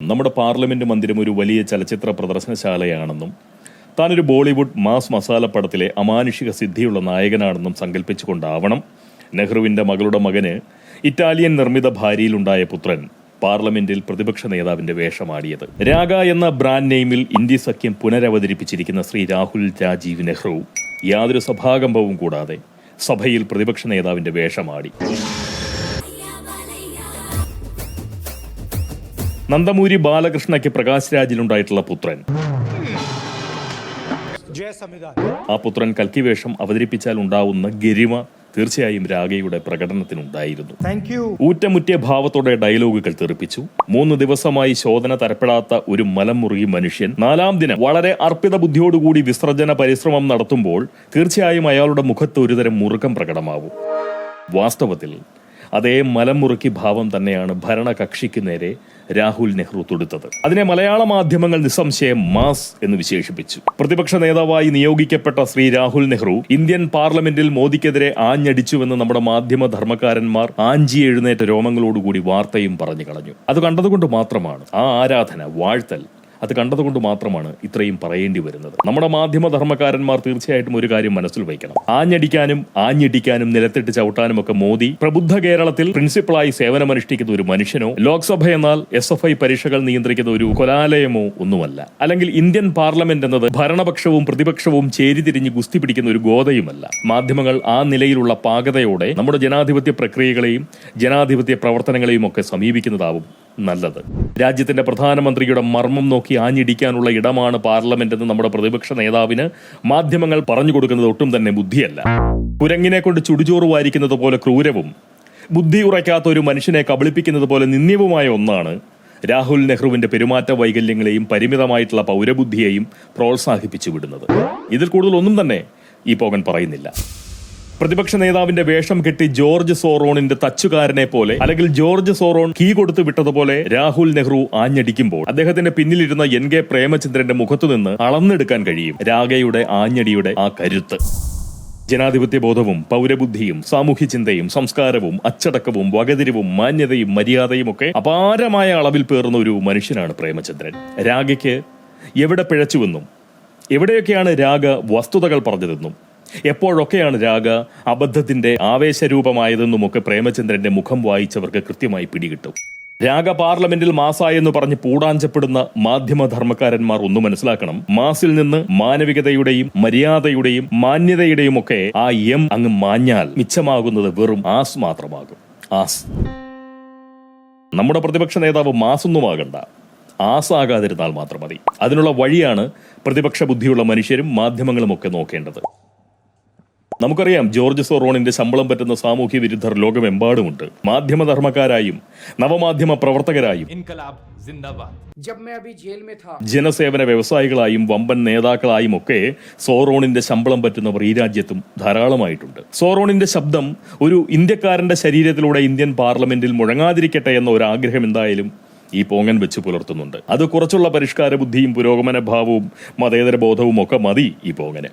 നമ്മുടെ പാർലമെന്റ് മന്ദിരം ഒരു വലിയ ചലച്ചിത്ര പ്രദർശനശാലയാണെന്നും താനൊരു ബോളിവുഡ് മാസ് മസാല പടത്തിലെ അമാനുഷിക സിദ്ധിയുള്ള നായകനാണെന്നും സങ്കല്പിച്ചുകൊണ്ടാവണം നെഹ്റുവിന്റെ മകളുടെ മകന് ഇറ്റാലിയൻ നിർമ്മിത ഭാര്യയിലുണ്ടായ പുത്രൻ പാർലമെന്റിൽ പ്രതിപക്ഷ നേതാവിന്റെ വേഷമാടിയത്. രാഗ എന്ന ബ്രാൻഡ് നെയിമിൽ ഇന്ത്യ സഖ്യം പുനരവതരിപ്പിച്ചിരിക്കുന്ന ശ്രീ രാഹുൽ രാജീവ് നെഹ്റു യാതൊരു സഭാകമ്പവും കൂടാതെ സഭയിൽ പ്രതിപക്ഷ നേതാവിന്റെ വേഷമാടി. നന്ദമൂരി ബാലകൃഷ്ണയ്ക്ക് പ്രകാശ് രാജിലുണ്ടായിട്ടുള്ള പുത്രൻ, ആ പുത്രൻ കൽക്കി വേഷം അവതരിപ്പിച്ചാൽ ഉണ്ടാവുന്ന ഗരിമ തീർച്ചയായും രാഗയുടെ പ്രകടനത്തിനുണ്ടായിരുന്നു. ഊറ്റമുറ്റിയ ഭാവത്തോടെ ഡയലോഗുകൾ തെറിപ്പിച്ചു. 3 ദിവസമായി ശോധന തരപ്പെടാത്ത ഒരു മലമുറുകി മനുഷ്യൻ 4ാം ദിനം വളരെ അർപ്പിത ബുദ്ധിയോടുകൂടി വിസർജന പരിശ്രമം നടത്തുമ്പോൾ തീർച്ചയായും അയാളുടെ മുഖത്ത് ഒരുതരം മുറുക്കം പ്രകടമാവും. വാസ്തവത്തിൽ അതേ മലമുറുക്കി ഭാവം തന്നെയാണ് ഭരണകക്ഷിക്ക് നേരെ രാഹുൽ നെഹ്റു തൊടുത്തത്. അതിനെ മലയാള മാധ്യമങ്ങൾ നിസ്സംശയം മാസ് എന്ന് വിശേഷിപ്പിച്ചു. പ്രതിപക്ഷ നേതാവായി നിയോഗിക്കപ്പെട്ട ശ്രീ രാഹുൽ നെഹ്റു ഇന്ത്യൻ പാർലമെന്റിൽ മോദിക്കെതിരെ ആഞ്ഞടിച്ചുവെന്ന് നമ്മുടെ മാധ്യമ ധർമ്മക്കാരന്മാർ ആഞ്ചി എഴുന്നേറ്റ രോമങ്ങളോടുകൂടി വാർത്തയും പറഞ്ഞു കളഞ്ഞു. അത് കണ്ടതുകൊണ്ട് മാത്രമാണ് ആ ആരാധന, വാഴ്ത്തൽ, അത് കണ്ടതുകൊണ്ട് മാത്രമാണ് ഇത്രയും പറയേണ്ടി വരുന്നത്. നമ്മുടെ മാധ്യമ ധർമ്മക്കാരന്മാർ തീർച്ചയായിട്ടും ഒരു കാര്യം മനസ്സിൽ വയ്ക്കണം. ആഞ്ഞടിക്കാനും ആഞ്ഞിടിക്കാനും നിലത്തിട്ട് ചവിട്ടാനും ഒക്കെ മോദി പ്രബുദ്ധ കേരളത്തിൽ പ്രിൻസിപ്പളായി സേവനമനുഷ്ഠിക്കുന്ന ഒരു മനുഷ്യനോ ലോക്സഭ എന്നാൽ SFI പരീക്ഷകൾ നിയന്ത്രിക്കുന്ന ഒരു കൊലാലയമോ ഒന്നുമല്ല. അല്ലെങ്കിൽ ഇന്ത്യൻ പാർലമെന്റ് എന്നത് ഭരണപക്ഷവും പ്രതിപക്ഷവും ചേരിതിരിഞ്ഞ് ഗുസ്തി പിടിക്കുന്ന ഒരു ഗോതയുമല്ല. മാധ്യമങ്ങൾ ആ നിലയിലുള്ള പാകതയോടെ നമ്മുടെ ജനാധിപത്യ പ്രക്രിയകളെയും ജനാധിപത്യ പ്രവർത്തനങ്ങളെയും ഒക്കെ സമീപിക്കുന്നതാവും നല്ലത്. രാജ്യത്തിന്റെ പ്രധാനമന്ത്രിയുടെ മർമ്മം നോക്കി ആഞ്ഞിടിക്കാനുള്ള ഇടമാണ് പാർലമെന്റ് എന്ന് നമ്മുടെ പ്രതിപക്ഷ നേതാവിന് മാധ്യമങ്ങൾ പറഞ്ഞു കൊടുക്കുന്നത് ഒട്ടും തന്നെ ബുദ്ധിയല്ല. കുരങ്ങിനെ കൊണ്ട് ചുടുചോറ് വാരിക്കുന്നത് പോലെ ക്രൂരവും ബുദ്ധി ഉറയ്ക്കാത്ത ഒരു മനുഷ്യനെ കബളിപ്പിക്കുന്നത് പോലെ നിന്ദ്യവുമായ ഒന്നാണ് രാഹുൽ നെഹ്റുവിന്റെ പെരുമാറ്റ വൈകല്യങ്ങളെയും പരിമിതമായിട്ടുള്ള പൗരബുദ്ധിയെയും പ്രോത്സാഹിപ്പിച്ചു വിടുന്നത്. ഇതിൽ കൂടുതൽ ഒന്നും തന്നെ ഈ പോകൻ പറയുന്നില്ല. പ്രതിപക്ഷ നേതാവിന്റെ വേഷം കെട്ടി ജോർജ് സോറോണിന്റെ തച്ചുകാരനെ പോലെ, അല്ലെങ്കിൽ ജോർജ് സോറോൺ കീ കൊടുത്തു വിട്ടതുപോലെ രാഹുൽ നെഹ്റു ആഞ്ഞടിക്കുമ്പോൾ അദ്ദേഹത്തിന്റെ പിന്നിലിരുന്ന NK പ്രേമചന്ദ്രന്റെ മുഖത്തുനിന്ന് അളന്നെടുക്കാൻ കഴിയും രാഗയുടെ ആഞ്ഞടിയുടെ ആ കരുത്ത്. ജനാധിപത്യ ബോധവും പൗരബുദ്ധിയും സാമൂഹ്യ ചിന്തയും സംസ്കാരവും അച്ചടക്കവും വകതിരിവും മാന്യതയും മര്യാദയും ഒക്കെ അപാരമായ അളവിൽ പേർന്ന ഒരു മനുഷ്യനാണ് പ്രേമചന്ദ്രൻ. രാഗയ്ക്ക് എവിടെ പിഴച്ചുവെന്നും എവിടെയൊക്കെയാണ് രാഗ വസ്തുതകൾ പറഞ്ഞതെന്നും എപ്പോഴൊക്കെയാണ് രാഗ അബദ്ധത്തിന്റെ ആവേശരൂപമായതെന്നുമൊക്കെ പ്രേമചന്ദ്രന്റെ മുഖം വായിച്ചവർക്ക് കൃത്യമായി പിടികിട്ടും. രാഗ പാർലമെന്റിൽ മാസായെന്ന് പറഞ്ഞ് പൂടാഞ്ചപ്പെടുന്ന മാധ്യമ ധർമ്മക്കാരന്മാർ ഒന്ന് മനസ്സിലാക്കണം. മാസിൽ നിന്ന് മാനവികതയുടെയും മര്യാദയുടെയും മാന്യതയുടെയും ഒക്കെ ആ അങ്ങ് മാഞ്ഞാൽ മിച്ചമാകുന്നത് വെറും ആസ് മാത്രമാകും. ആസ്. നമ്മുടെ പ്രതിപക്ഷ നേതാവ് മാസൊന്നുമാകണ്ട, ആസാകാതിരുന്നാൽ മാത്രം മതി. അതിനുള്ള വഴിയാണ് പ്രതിപക്ഷ ബുദ്ധിയുള്ള മനുഷ്യരും മാധ്യമങ്ങളും ഒക്കെ നോക്കേണ്ടത്. നമുക്കറിയാം, ജോർജ് സോറോണിന്റെ ശമ്പളം പറ്റുന്ന സാമൂഹ്യ വിരുദ്ധർ ലോകമെമ്പാടുമുണ്ട്. മാധ്യമധർമ്മക്കാരായും നവമാധ്യമ പ്രവർത്തകരായും ജനസേവന വ്യവസായികളായും വമ്പൻ നേതാക്കളായും ഒക്കെ സോറോണിന്റെ ശമ്പളം പറ്റുന്നവർ ഈ രാജ്യത്തും ധാരാളമായിട്ടുണ്ട്. സോറോണിന്റെ ശബ്ദം ഒരു ഇന്ത്യക്കാരന്റെ ശരീരത്തിലൂടെ ഇന്ത്യൻ പാർലമെന്റിൽ മുഴങ്ങാതിരിക്കട്ടെ എന്ന ഒരു ആഗ്രഹം എന്തായാലും ഈ പോങ്ങൻ വെച്ച് പുലർത്തുന്നുണ്ട്. അത് കുറച്ചുള്ള പരിഷ്കാര ബുദ്ധിയും പുരോഗമന ഭാവവും മതേതര ബോധവും ഒക്കെ മതി ഈ പോങ്ങന്.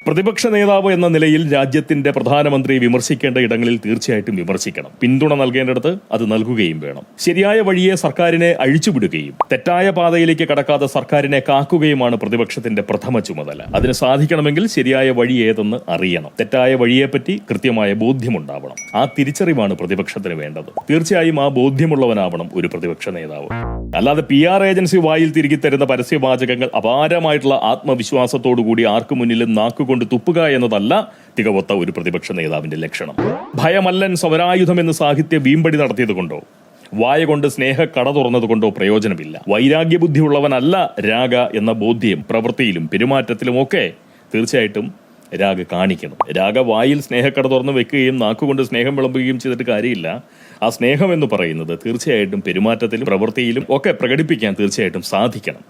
പ്രതിപക്ഷ നേതാവ് എന്ന നിലയിൽ രാജ്യത്തിന്റെ പ്രധാനമന്ത്രിയെ വിമർശിക്കേണ്ട ഇടങ്ങളിൽ തീർച്ചയായിട്ടും വിമർശിക്കണം. പിന്തുണ നൽകേണ്ടടുത്ത് അത് നൽകുകയും വേണം. ശരിയായ വഴിയെ സർക്കാരിനെ അഴിച്ചുവിടുകയും തെറ്റായ പാതയിലേക്ക് കടക്കാതെ സർക്കാരിനെ കാക്കുകയുമാണ് പ്രതിപക്ഷത്തിന്റെ പ്രഥമ ചുമതല. അതിന് സാധിക്കണമെങ്കിൽ ശരിയായ വഴി ഏതെന്ന് അറിയണം. തെറ്റായ വഴിയെപ്പറ്റി കൃത്യമായ ബോധ്യമുണ്ടാവണം. ആ തിരിച്ചറിവാണ് പ്രതിപക്ഷത്തിന് വേണ്ടത്. തീർച്ചയായും ആ ബോധ്യമുള്ളവനാവണം ഒരു പ്രതിപക്ഷ നേതാവ്. അല്ലാതെ PR ഏജൻസി വായിൽ തിരികെ തരുന്ന പരസ്യവാചകങ്ങൾ അപാരമായിട്ടുള്ള ആത്മവിശ്വാസത്തോടുകൂടി ആർക്കു മുന്നിലും നാക്കുകൊണ്ട് തുപ്പുക എന്നതല്ല തികവൊത്ത ഒരു പ്രതിപക്ഷ നേതാവിന്റെ ലക്ഷണം. ഭയമല്ലൻ സമരായുധം എന്ന് സാഹിത്യ വീമ്പടി നടത്തിയത് കൊണ്ടോ വായ കൊണ്ട് സ്നേഹ കട തുറന്നതുകൊണ്ടോ പ്രയോജനമില്ല. വൈരാഗ്യബുദ്ധിയുള്ളവനല്ല രാഗ എന്ന ബോധ്യം പ്രവൃത്തിയിലും പെരുമാറ്റത്തിലും ഒക്കെ തീർച്ചയായിട്ടും രാഗ കാണിക്കണം. രാഗ വായിൽ സ്നേഹക്കട തുറന്ന് വെക്കുകയും നാക്കുകൊണ്ട് സ്നേഹം വിളമ്പുകയും ചെയ്തിട്ട് കാര്യമില്ല. ആ സ്നേഹം എന്ന് പറയുന്നത് തീർച്ചയായിട്ടും പെരുമാറ്റത്തിലും പ്രവൃത്തിയിലും ഒക്കെ പ്രകടിപ്പിക്കാൻ തീർച്ചയായിട്ടും സാധിക്കണം.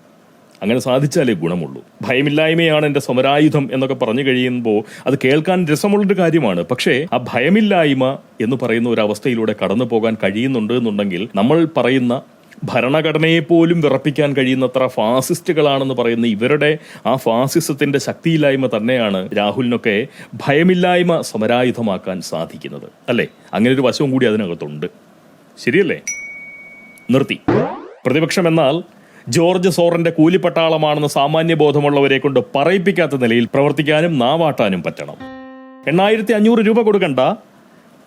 അങ്ങനെ സാധിച്ചാലേ ഗുണമുള്ളൂ. ഭയമില്ലായ്മയാണ് എന്റെ സമരായുധം എന്നൊക്കെ പറഞ്ഞു കഴിയുമ്പോൾ അത് കേൾക്കാൻ രസമുള്ളൊരു കാര്യമാണ്. പക്ഷേ ആ ഭയമില്ലായ്മ എന്ന് പറയുന്ന ഒരു അവസ്ഥയിലൂടെ കടന്നു പോകാൻ കഴിയുന്നുണ്ട് എന്നുണ്ടെങ്കിൽ നമ്മൾ പറയുന്ന ഭരണഘടനയെ പോലും വിറപ്പിക്കാൻ കഴിയുന്നത്ര ഫാസിസ്റ്റുകളാണെന്ന് പറയുന്ന ഇവരുടെ ആ ഫാസിസത്തിന്റെ ശക്തിയില്ലായ്മ തന്നെയാണ് രാഹുലിനൊക്കെ ഭയമില്ലായ്മ സമരായുധമാക്കാൻ സാധിക്കുന്നത്. അല്ലേ? അങ്ങനെ ഒരു വശവും കൂടി അതിനകത്തുണ്ട്. ശരിയല്ലേ? നിർത്തി. പ്രതിപക്ഷം എന്നാൽ ജോർജ് സോറന്റെ കൂലിപ്പട്ടാളമാണെന്ന് സാമാന്യ ബോധമുള്ളവരെ കൊണ്ട് പറയിപ്പിക്കാത്ത നിലയിൽ പ്രവർത്തിക്കാനും നാവാട്ടാനും പറ്റണം. 8,500 രൂപ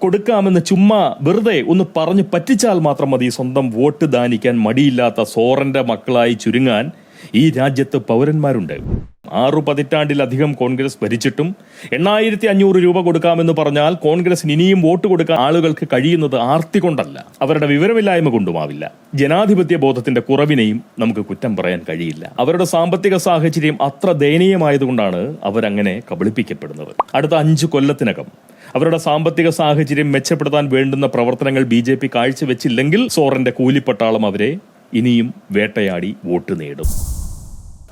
കൊടുക്കാമെന്ന് ചുമ്മാ വെറുതെ ഒന്ന് പറഞ്ഞു പറ്റിച്ചാൽ മാത്രം മതി സ്വന്തം വോട്ട് ദാനിക്കാൻ മടിയില്ലാത്ത സോറന്റെ മക്കളായി ചുരുങ്ങാൻ ഈ രാജ്യത്ത് പൗരന്മാരുണ്ട്. 6 പതിറ്റാണ്ടിലധികം കോൺഗ്രസ് ഭരിച്ചിട്ടും 8,500 രൂപ കൊടുക്കാമെന്ന് പറഞ്ഞാൽ കോൺഗ്രസിന് ഇനിയും വോട്ട് കൊടുക്കാൻ ആളുകൾക്ക് കഴിയുന്നത് ആർത്തി കൊണ്ടല്ല, അവരുടെ വിവരമില്ലായ്മ കൊണ്ടുമാവില്ല. ജനാധിപത്യ ബോധത്തിന്റെ കുറവിനെയും നമുക്ക് കുറ്റം പറയാൻ കഴിയില്ല. അവരുടെ സാമ്പത്തിക സാഹചര്യം അത്ര ദയനീയമായതുകൊണ്ടാണ് അവരങ്ങനെ കബളിപ്പിക്കപ്പെടുന്നത്. അടുത്ത 5 കൊല്ലത്തിനകം അവരുടെ സാമ്പത്തിക സാഹചര്യം മെച്ചപ്പെടുത്താൻ വേണ്ടുന്ന പ്രവർത്തനങ്ങൾ BJP കാഴ്ചവെച്ചില്ലെങ്കിൽ സോറന്റെ കൂലിപ്പട്ടാളം അവരെ ഇനിയും വേട്ടയാടി വോട്ട് നേടും.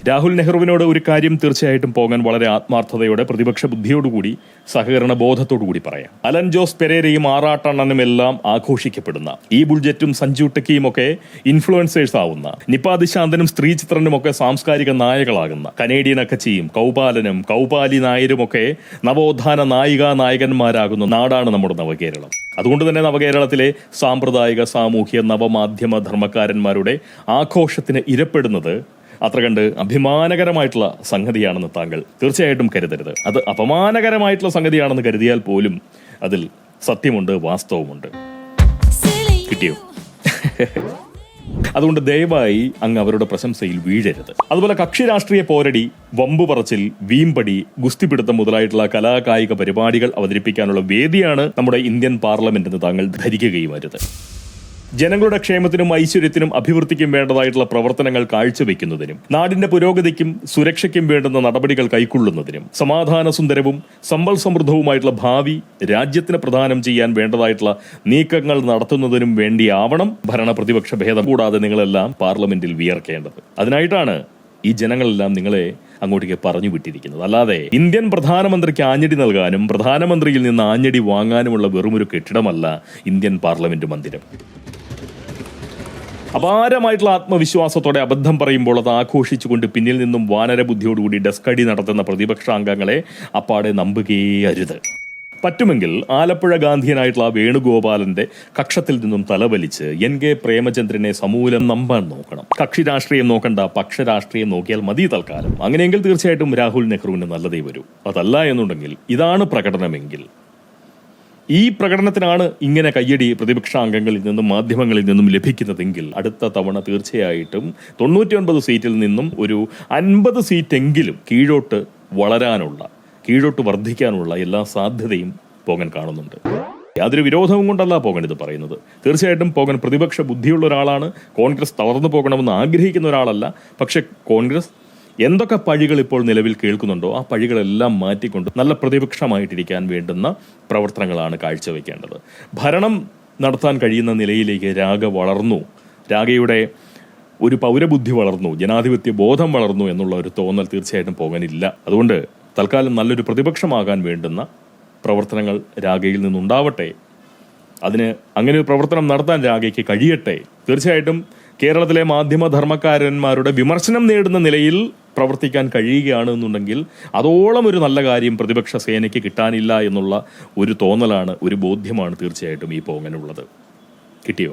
രാഹുൽ നെഹ്റുവിനോട് ഒരു കാര്യം തീർച്ചയായിട്ടും പോകാൻ വളരെ ആത്മാർത്ഥതയോടെ, പ്രതിപക്ഷ ബുദ്ധിയോടുകൂടി, സഹകരണ ബോധത്തോടുകൂടി പറയാം. അലൻ ജോസ് പെരേരയും ആറാട്ടണ്ണനും എല്ലാം ആഘോഷിക്കപ്പെടുന്ന, ഈ ബുൾജറ്റും സഞ്ജു ടെക്കിയും ഒക്കെ ഇൻഫ്ലുവൻസേഴ്സ് ആവുന്ന, നിപാതിശാന്തനും സ്ത്രീചിത്രനും ഒക്കെ സാംസ്കാരിക നായകളാകുന്ന, കനേഡിയൻ അക്കച്ചിയും കൗപാലനും കൗപാലി നായരുമൊക്കെ നവോത്ഥാന നായികന്മാരാകുന്ന നാടാണ് നമ്മുടെ നവകേരളം. അതുകൊണ്ട് തന്നെ നവകേരളത്തിലെ സാമ്പ്രദായിക, സാമൂഹ്യ, നവമാധ്യമ ധർമ്മക്കാരന്മാരുടെ ആഘോഷത്തിന് ഇരപ്പെടുന്നത് അത്ര കണ്ട് അഭിമാനകരമായിട്ടുള്ള സംഗതിയാണെന്ന് താങ്കൾ തീർച്ചയായിട്ടും കരുതരുത്. അത് അപമാനകരമായിട്ടുള്ള സംഗതിയാണെന്ന് കരുതിയാൽ പോലും അതിൽ സത്യമുണ്ട്, വാസ്തവമുണ്ട്. കിട്ടിയോ? അതുകൊണ്ട് ദയവായി അങ്ങ് അവരുടെ പ്രശംസയിൽ വീഴരുത്. അതുപോലെ കക്ഷി രാഷ്ട്രീയ പോരടി, വമ്പു പറച്ചിൽ, വീമ്പടി, ഗുസ്തിപിടുത്തം മുതലായിട്ടുള്ള കലാകായിക പരിപാടികൾ അവതരിപ്പിക്കാനുള്ള വേദിയാണ് നമ്മുടെ ഇന്ത്യൻ പാർലമെന്റ് എന്ന് താങ്കൾ ധരിക്കുകയും അരുത്. ജനങ്ങളുടെ ക്ഷേമത്തിനും ഐശ്വര്യത്തിനും അഭിവൃദ്ധിക്കും വേണ്ടതായിട്ടുള്ള പ്രവർത്തനങ്ങൾ കാഴ്ചവെക്കുന്നതിനും നാടിന്റെ പുരോഗതിക്കും സുരക്ഷയ്ക്കും വേണ്ടുന്ന നടപടികൾ കൈക്കൊള്ളുന്നതിനും സമാധാന സുന്ദരവും സമ്പൽ സമൃദ്ധവുമായിട്ടുള്ള ഭാവി രാജ്യത്തിന് പ്രദാനം ചെയ്യാൻ വേണ്ടതായിട്ടുള്ള നീക്കങ്ങൾ നടത്തുന്നതിനും വേണ്ടിയാവണം ഭരണ പ്രതിപക്ഷ ഭേദം കൂടാതെ നിങ്ങളെല്ലാം പാർലമെന്റിൽ വിയർക്കേണ്ടത്. അതിനായിട്ടാണ് ഈ ജനങ്ങളെല്ലാം നിങ്ങളെ അങ്ങോട്ടേക്ക് പറഞ്ഞു വിട്ടിരിക്കുന്നത്. അല്ലാതെ ഇന്ത്യൻ പ്രധാനമന്ത്രിക്ക് ആഞ്ഞടി നൽകാനും പ്രധാനമന്ത്രിയിൽ നിന്ന് ആഞ്ഞടി വാങ്ങാനുമുള്ള വെറുമൊരു കെട്ടിടമല്ല ഇന്ത്യൻ പാർലമെന്റ് മന്ദിരം. അപാരമായിട്ടുള്ള ആത്മവിശ്വാസത്തോടെ അബദ്ധം പറയുമ്പോൾ അത് ആഘോഷിച്ചുകൊണ്ട് പിന്നിൽ നിന്നും വാനരബുദ്ധിയോടുകൂടി ഡെസ്കടി നടത്തുന്ന പ്രതിപക്ഷാംഗങ്ങളെ അപ്പാടെ നമ്പുകയേ അരുത്. പറ്റുമെങ്കിൽ ആലപ്പുഴ ഗാന്ധിയനായിട്ടുള്ള വേണുഗോപാലന്റെ കക്ഷത്തിൽ നിന്നും തലവലിച്ച് NK പ്രേമചന്ദ്രനെ സമൂലം നമ്പാൻ നോക്കണം. കക്ഷി രാഷ്ട്രീയം നോക്കണ്ട, പക്ഷരാഷ്ട്രീയം നോക്കിയാൽ മതി തൽക്കാലം. അങ്ങനെയെങ്കിൽ തീർച്ചയായിട്ടും രാഹുൽ നെഹ്റുവിന് നല്ലതേ വരൂ. അതല്ല എന്നുണ്ടെങ്കിൽ, ഇതാണ് പ്രകടനമെങ്കിൽ, ഈ പ്രകടനത്തിനാണ് ഇങ്ങനെ കയ്യടി പ്രതിപക്ഷാംഗങ്ങളിൽ നിന്നും മാധ്യമങ്ങളിൽ നിന്നും ലഭിക്കുന്നതെങ്കിൽ അടുത്ത തവണ തീർച്ചയായിട്ടും 99 സീറ്റിൽ നിന്നും ഒരു 50 സീറ്റെങ്കിലും കീഴോട്ട് വർദ്ധിക്കാനുള്ള എല്ലാ സാധ്യതയും പോകൻ കാണുന്നുണ്ട്. യാതൊരു വിരോധവും കൊണ്ടല്ല പോകൻ ഇത് പറയുന്നത്. തീർച്ചയായിട്ടും പോകൻ പ്രതിപക്ഷ ബുദ്ധിയുള്ള ഒരാളാണ്. കോൺഗ്രസ് തളർന്നു പോകണമെന്ന് ആഗ്രഹിക്കുന്ന ഒരാളല്ല. പക്ഷെ കോൺഗ്രസ് എന്തൊക്കെ പഴികൾ ഇപ്പോൾ നിലവിൽ കേൾക്കുന്നുണ്ടോ ആ പഴികളെല്ലാം മാറ്റിക്കൊണ്ട് നല്ല പ്രതിപക്ഷമായിട്ടിരിക്കാൻ വേണ്ടുന്ന പ്രവർത്തനങ്ങളാണ് കാഴ്ചവെക്കേണ്ടത്. ഭരണം നടത്താൻ കഴിയുന്ന നിലയിലേക്ക് രാഗ വളർന്നു, രാഗയുടെ ഒരു പൗരബുദ്ധി വളർന്നു, ജനാധിപത്യ ബോധം വളർന്നു എന്നുള്ള ഒരു തോന്നൽ തീർച്ചയായിട്ടും പോകാനില്ല. അതുകൊണ്ട് തൽക്കാലം നല്ലൊരു പ്രതിപക്ഷമാകാൻ വേണ്ടുന്ന പ്രവർത്തനങ്ങൾ രാഗയിൽ നിന്നുണ്ടാവട്ടെ. അതിന് അങ്ങനെ ഒരു പ്രവർത്തനം നടത്താൻ രാഗയ്ക്ക് കഴിയട്ടെ. തീർച്ചയായിട്ടും കേരളത്തിലെ മാധ്യമധർമ്മക്കാരന്മാരുടെ വിമർശനം നേടുന്ന നിലയിൽ പ്രവർത്തിക്കാൻ കഴിയുകയാണെന്നുണ്ടെങ്കിൽ അതോളം ഒരു നല്ല കാര്യം പ്രതിപക്ഷ സേനയ്ക്ക് കിട്ടാനില്ല എന്നുള്ള ഒരു തോന്നലാണ്, ഒരു ബോധ്യമാണ് തീർച്ചയായിട്ടും ഈ പോങ്ങനുള്ളത്. കിട്ടിയോ?